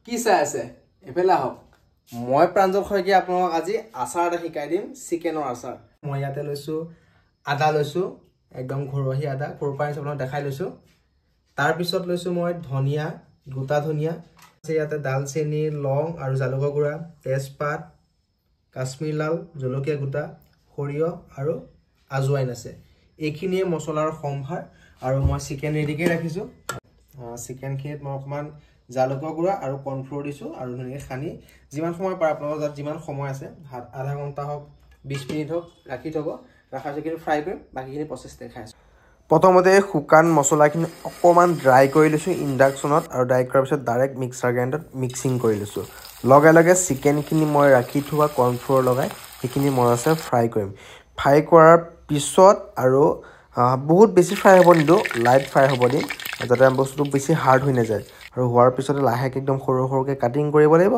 কি চাই আছে এফালে আহক মই প্ৰাঞ্জল খয়কি আপোনাক আজি আচাৰ এটা শিকাই দিম চিকেনৰ আচাৰ মই ইয়াতে লৈছো আদা লৈছো একদম ঘৰুৱাহি আদা ঘৰৰ পৰা আপোনাক দেখাই লৈছো তাৰ পিছত লৈছো মই ধনিয়া গোটা ধনিয়া ইয়াতে দালচেনি লং আৰু জালুকৰ গুড়া তেজপাত কাশ্মীৰ লাল জলকীয়া গোটা সৰিয়হ আৰু আজৱাইন আছে এইখিনিয়ে মছলাৰ সম্ভাৰ আৰু মই চিকেন ৰেডিকে ৰাখিছো চিকেন খিনিত মই অকমান জালুকৰ গুড়া আৰু কৰ্নফ্লোৰ দিছো আৰু ধুনীয়াকৈ খানি যিমান সময় পাৰ আপোনালোকৰ যাত যিমান সময় আছে আধা ঘণ্টা হওক 20 মিনিট হওক ৰাখি থব ৰাখাৰ পিছত ফ্ৰাই কৰিম বাকিখিনি প্ৰচেছ দেখাই আছো প্ৰথমতে শুকান মছলাখিনি অকমান ড্ৰাই কৰি লৈছো ইন্ডাকচনত আৰু ড্ৰাই কৰাৰ পিছত ডাইৰেক্ট মিক্সাৰ গ্ৰাইণ্ডাৰত মিক্সিং কৰি লৈছো লগে লগে চিকেনখিনি মই ৰাখি থোৱা কৰ্নফ্লোৰ লগাই সেইখিনি মই আছে ফ্ৰাই কৰিম ফ্ৰাই কৰাৰ পিছত আৰু বহুত বেছি ফ্ৰাই হ'ব নিদো লাইট ফ্ৰাই হ'ব দিম যাতে বস্তুটো বেছি হাৰ্ড হৈ নাযায় আৰু হোৱাৰ পিছত লাহেকে একদম সৰু সৰুকে কাটিং কৰিব লাগিব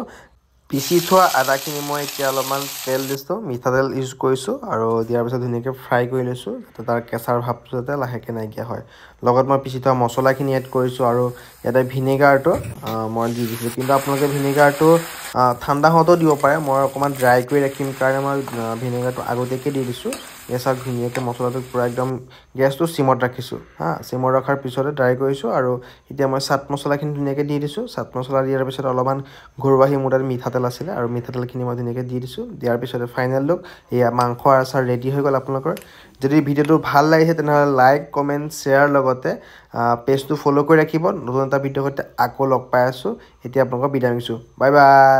পিছি থোৱা আদাখিনি মই এতিয়া অলপমান তেল দিছো মিঠাতেল ইউজ কৰিছো আৰু দিয়াৰ পিছত ধুনীয়াকৈ ফ্ৰাই কৰি লৈছো তাৰ কেঁচাৰ ভাৱটো যাতে লাহেকে নাইকিয়া হয় লগত মই পিছি থোৱা মছলাখিনি এড কৰিছো আৰু ইয়াতে ভিনেগাৰটো মই দি দিছো কিন্তু আপোনালোকে ভিনেগাৰটো ঠাণ্ডা হওঁতেও দিব পাৰে মই অকমান ড্ৰাই কৰি ৰাখিম কাৰণে মই ভিনেগাৰটো আগতীয়াকৈ দি দিছো এছাক ধুনীয়াকৈ মছলাটো পুৰা একদম গেছটো সিমত ৰাখিছো সিমত ৰখাৰ পিছতে ড্ৰাই কৰিছো আৰু এতিয়া মই চাট মছলাখিনি ধুনীয়াকৈ দি দিছো চাট মছলা দিয়াৰ পিছত অলপমান ঘৰুৱাহি মোটাত মিঠাতেল আছিলে আৰু মিঠাতেলখিনি মই ধুনীয়াকৈ দি দিছো দিয়াৰ পিছতে ফাইনেল লুক এয়া মাংসৰ আচাৰ ৰেডি হৈ গ'ল আপোনালোকৰ যদি ভিডিঅ'টো ভাল লাগিছে তেনেহ'লে লাইক কমেণ্ট শ্বেয়াৰ লগতে পেজটো ফ'ল' কৰি ৰাখিব নতুন এটা ভিডিঅ'ৰ সৈতে আকৌ লগ পাই আছো এতিয়া আপোনালোকক বিদায় দিছো বাই বাই